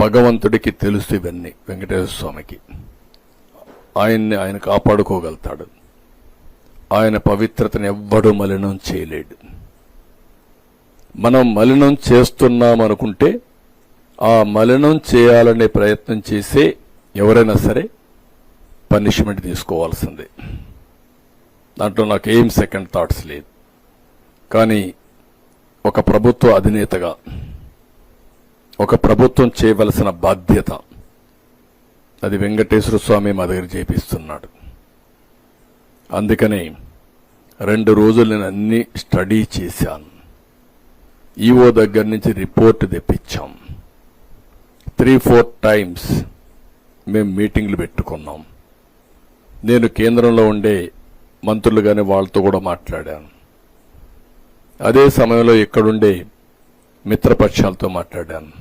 భగవంతుడికి తెలుసు ఇవన్నీ. వెంకటేశ్వర స్వామికి ఆయన కాపాడుకోగలుగుతాడు. ఆయన పవిత్రతను ఎవ్వడూ మలినం చేయలేడు. మనం మలినం చేస్తున్నామనుకుంటే ఆ మలినం చేయాలనే ప్రయత్నం చేసే ఎవరైనా సరే పనిష్మెంట్ తీసుకోవాల్సిందే. దాంట్లో నాకు ఏం సెకండ్ థాట్స్ లేదు. కానీ ఒక ప్రభుత్వ అధినేతగా ఒక ప్రభుత్వం చేయవలసిన బాధ్యత అది వెంకటేశ్వర స్వామి మా దగ్గర చేపిస్తున్నాడు. అందుకనే 2 రోజులు నేను అన్ని స్టడీ చేశాను. ఈఓ దగ్గర నుంచి రిపోర్ట్ తెప్పించాం. 3-4 టైమ్స్ మేము మీటింగ్లు పెట్టుకున్నాం. నేను కేంద్రంలో ఉండే మంత్రులు గాని వాళ్ళతో కూడా మాట్లాడాను. అదే సమయంలో ఇక్కడుండే మిత్రపక్షాలతో మాట్లాడాను.